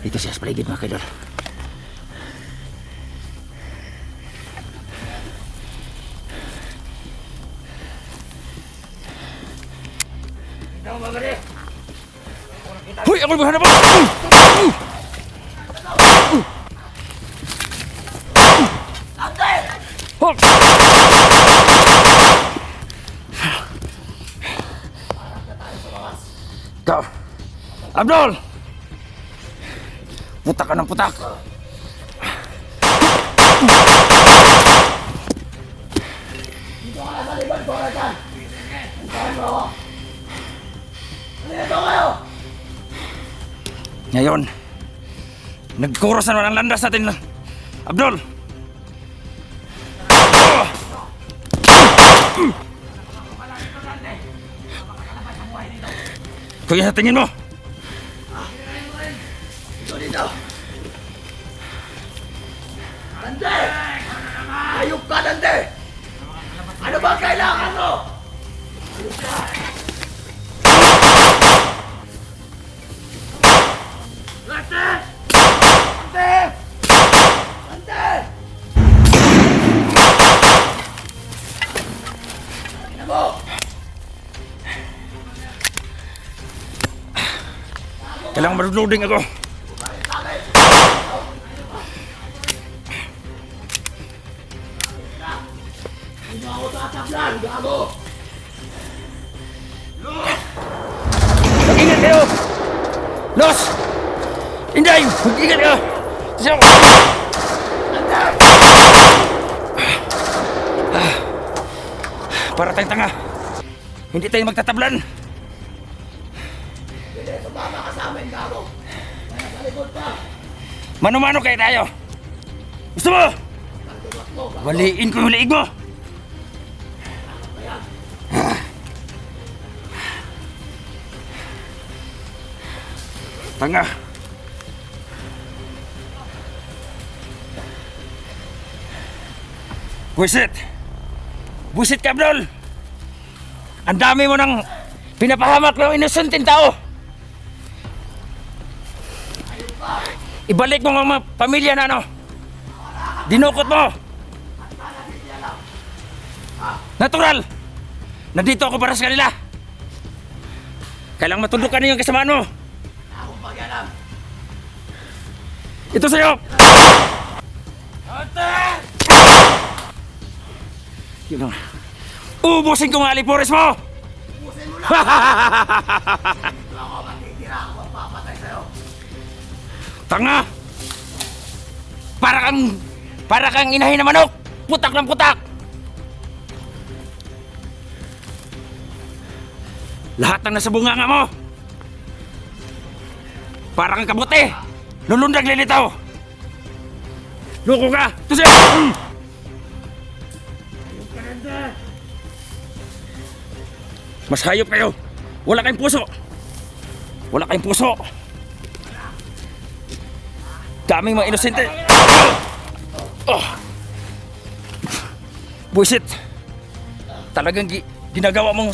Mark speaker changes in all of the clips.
Speaker 1: Dito siya sa paligid mga kaidol. Hoy! Ako naghahanap mo! Hold! Kau! Abdul! Putak ka ng putak!
Speaker 2: Dito ka na sa libad ko na dyan! Puntahan mo ako! Halika kayo!
Speaker 1: Ngayon, nagkuros na naman ang landas natin, Abdul! Kuya, tingin mo!
Speaker 2: Ito dito! Dante! Ayok ka, Dante! Ano ba kailangan mo? Ayok ka! Dante! Dante! Dante! Tingnan mo!
Speaker 1: Kailangan mag-loading ako.
Speaker 2: Hindi mo ako tatablan, gago!
Speaker 1: Mag-ingat kayo! Los! Inday! Mag-ingat kayo! Siya! Para tayong tanga. Hindi tayo magtatablan.
Speaker 2: Hindi, sumama ka sa amin, gago! Kaya sa likod pa!
Speaker 1: Mano-mano kayo tayo. Gusto mo? Waliin ko yung liig mo. Tanga. Buisit. Buisit ka, Abdul. Ang dami mo nang pinapahamak ng inusuntin tao. Ibalik mo ang mga pamilya na ano. Dinukot mo. Natural. Nandito ako para sa kanila. Kailangang matuldukan niyo yung kasamaan mo.
Speaker 2: Akong pag-alam!
Speaker 1: Ito sa'yo!
Speaker 2: Ate!
Speaker 1: Yun lang. Ubusin ko mga alipores mo!
Speaker 2: Ubusin mo na! Dito ako matitira, ako magpapatay sa'yo!
Speaker 1: Tanga! Para kang inahin na manok! Putak ng putak! Lahat ng nasa bunganga mo! Para kang kabuti! Lulundag lilitaw! Loko ka! Ito siya! Mas hayop kayo! Wala kayong puso! Wala kayong puso! Daming mga inosente! Buisit! Talagang ginagawa mong...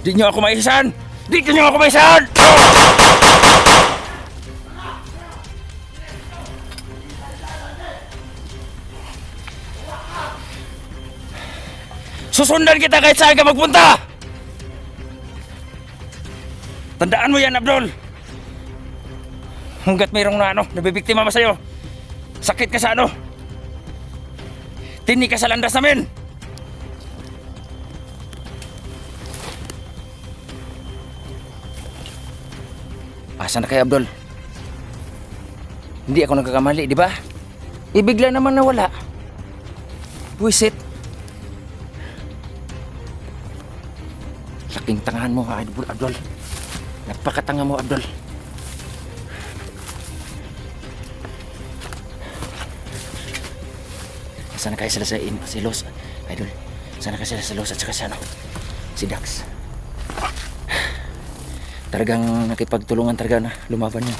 Speaker 1: Di nyo ako maisahan! Di nyo ako maisahan! Susundan kita kahit saan ka magpunta! Tandaan mo yan, Abdul! Hanggat mayroong nabibiktima mo sa'yo, sakit ka sa tinik ka sa landas namin! Asa na kay Abdul? Hindi ako nagkakamali, di ba? Ibigla naman nawala. Buisit. Laking tangahan mo, Abdul. Napakatanga mo, Abdul. Sana kaya sila si Los, idol. Sana kaya sila si Los at saka si ano, si Dax. Talagang nakipagtulungan talaga na lumaban yun.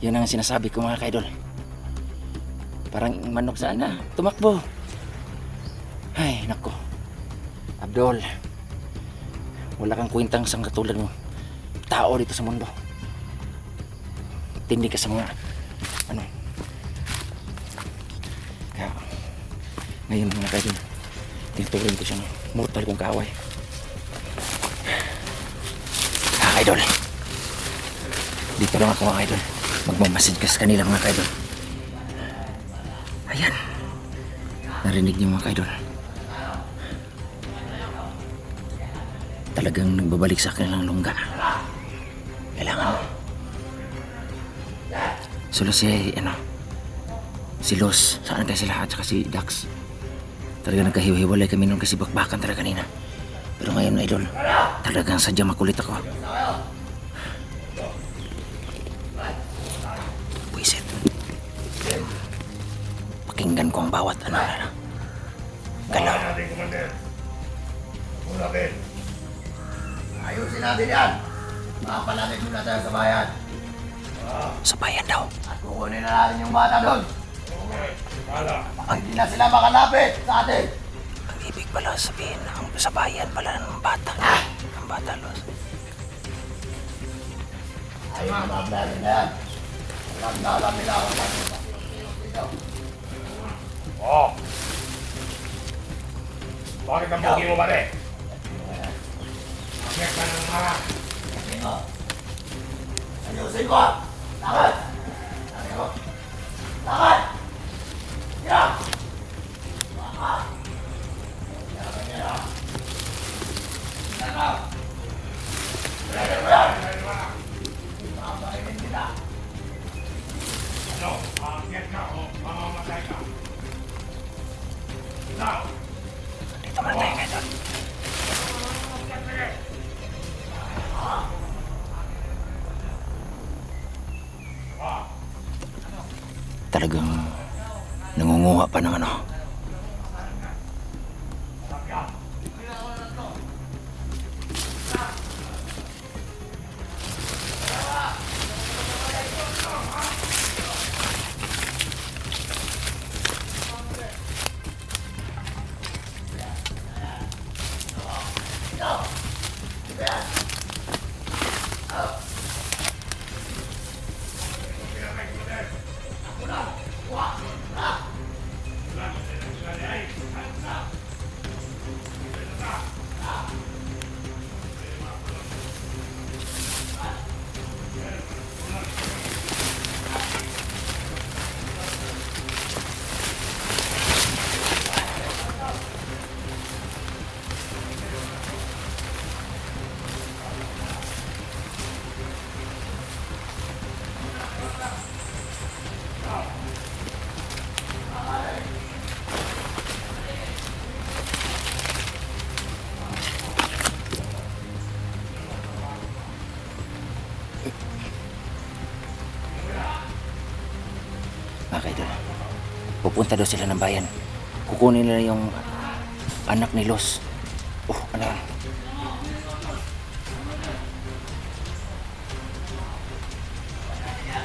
Speaker 1: Yan ang sinasabi ko mga kaidol. Parang manok sana, tumakbo. Ay, nako. Abdol, wala kang kwentang isang katulad mo tao dito sa mundo. Tindi ka sa mga ano. Kaya ngayon mga kaidol, tinuturing ko siyang mortal kong kaaway. Kaidol, dito lang ako mga kaidol, magmamasid ka sa kanila mga kaidol. Ayan, narinig niyo mga kaidol, talagang nagbabalik sa kanilang lungga. Kailangan solo si si Los, saan kasi sila at saka si Dax. Talaga nagkahiwa-hiwalay kami nung kasi bakbakan talaga kanina. Pero ngayon idol, talagang sadya makulit ako. Buisit, pakinggan ko ang bawat ano galaw.
Speaker 2: Ayusin natin yan. Makapalamig muna tayo sa bayan.
Speaker 1: Sa bayan daw.
Speaker 2: At kukunin na natin yung bata doon. Hindi na sila makalapit sa atin.
Speaker 1: Ang ibig pala sabihin na sa bayan pala ng bata. Ang bata, Los.
Speaker 2: Ay, mga natin na yan. Alam nila ako sa dito.
Speaker 3: Oh! Bakit ang bugi mo ba rin? Bakit ka ng mga?
Speaker 2: Ayusin ko! Lakad! Sabi ko! Lakad! Yeah! Lakad! Lakad niya! Lakad! Lakad mo yan! Makapahingin kita!
Speaker 3: Ano? Bakit ka o mamamatay ka? Now!
Speaker 1: Dito muna tayo kaidol. Talagang nangunguha pa ng ano. Mga kaidol, pupunta daw sila ng bayan. Kukunin nila yung anak ni Los. Oh, ano yan?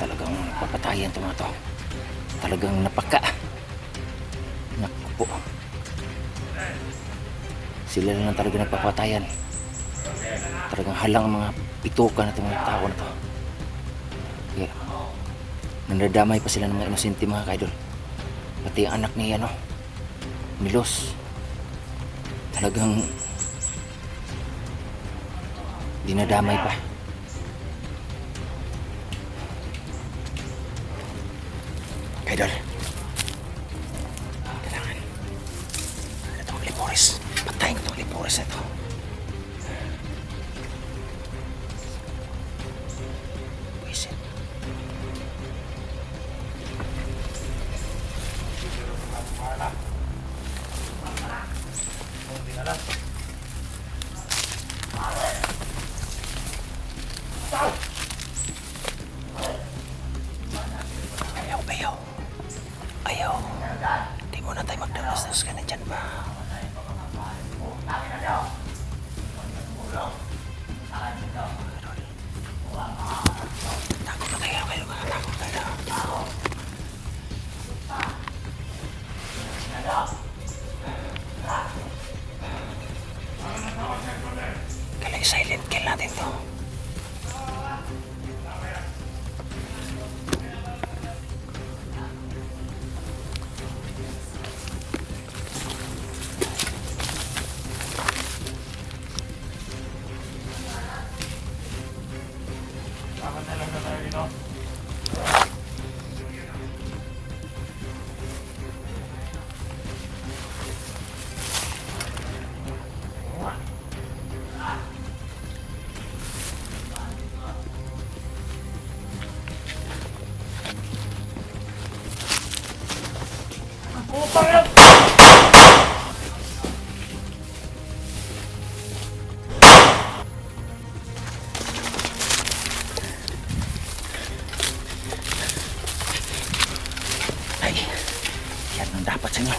Speaker 1: Talagang papatayan ito mga to. Talagang napaka. Naku po. Sila lang talaga nagpapatayan. Talagang halang ang mga pitukan na itong mga tao na to. Kaya nandadamay pa sila ng mga inosente mga kaidol. Pati ang anak ni ni Los. Talagang dinadamay pa. Kaidol, kailangan itong Liporis. Patayin ko itong Liporis na ito. Buisit.
Speaker 3: no? Putang ina!
Speaker 1: Ay, yan ang dapat sa inyo.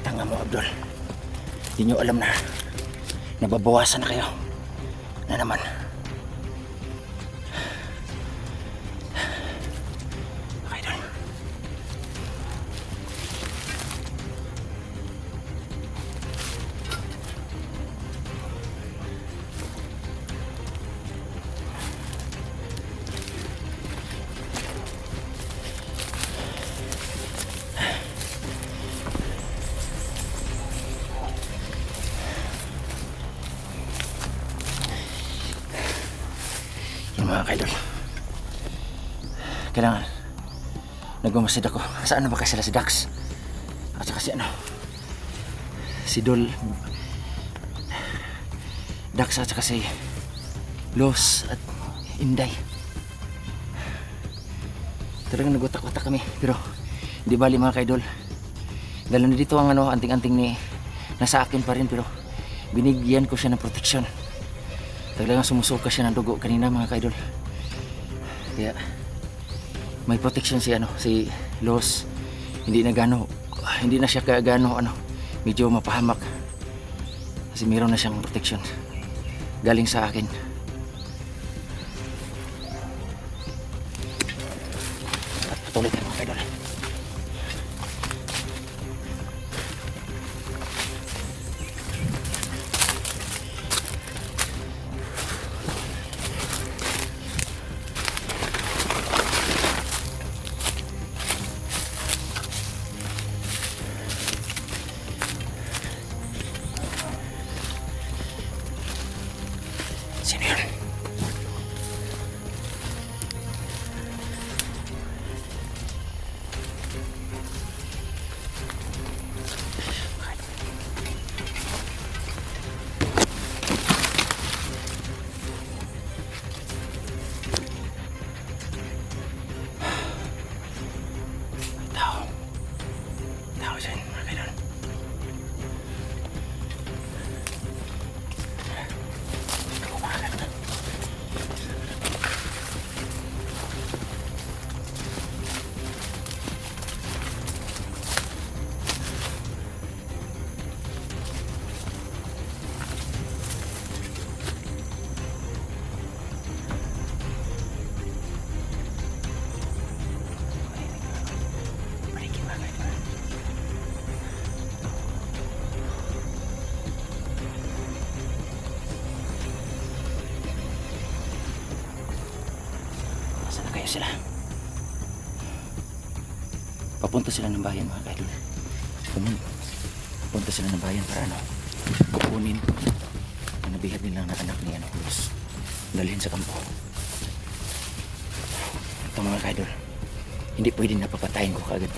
Speaker 1: Tanga mo, Abdul. Hindi nyo alam na nababawasan na kayo. Na naman. Okay, Idol. Yung mga kaidol, kailangan nagmamasid ako. Saan na ba kasi sila si Dax? At saka si Dol, Dax at saka si Los at Inday. Talagang nagutak-utak kami, pero hindi bali mga kaidol. Dahil nandito ang anting-anting ni nasa akin pa rin, pero binigyan ko siya ng proteksyon. Talagang sumusuka siya ng dugo kanina mga kaidol. Kaya may protection si Los. Hindi na siya gano medyo mapahamak. Kasi meron na siyang protection galing sa akin. At patuloy tayo mga kaidol. Sino yun? Tao dyan, mga kailan. Kaya sila papunta sila ng bayan mga kaidol. Papunta sila ng bayan para kukunin ang nabihag nila na anak ni Los, dalhin sa kampo. Ito mga kaidol, hindi pwedeng napapatayin ko kaagad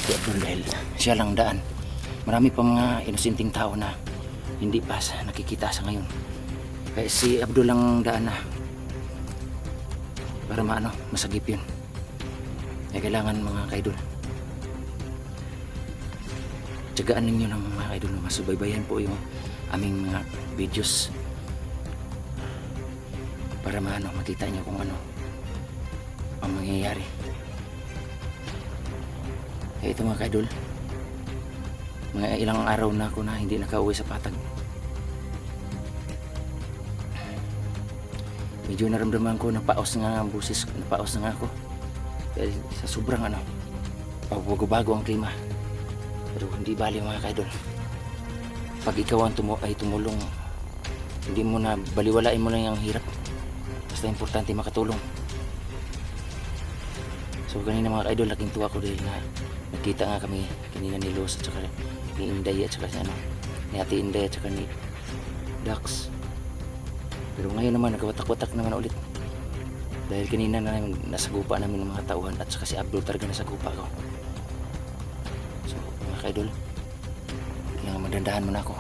Speaker 1: si Abdul dahil siya lang daan. Marami pa mga inosenteng tao na hindi pa nakikita sa ngayon. Kaya si Abdul lang daan na para masagip yun. Kaya kailangan mga kaidol, tiyagaan ninyo ng mga kaidol na masubaybayan po yung aming mga videos para makita nyo kung ano ang mangyayari. Kaya ito mga kaidol, mga ilang araw na ako na hindi nakauwi sa Patag. Medyo naramdaman ko napaos nga ang busis, napaos na nga ako dahil sa sobrang pagbago-bago ang klima. Pero hindi bali mga kaidol, pag ikaw ang ay tumulong, hindi mo na baliwalain mo lang yung hirap, basta basta importante makatulong. So kanina mga ka-idol, laking tuwa ko dahil na nakita nga kami kanina ni Los at saka ni Inday at saka si ni Ate Inday at saka ni Dax. Pero ngayon naman nagwatak-watak naman ulit. Dahil kanina na nasagupa namin ng mga tauhan at saka si Abdul talaga nasagupa ko. So mga ka-idol, kailangan magdandahan muna ako.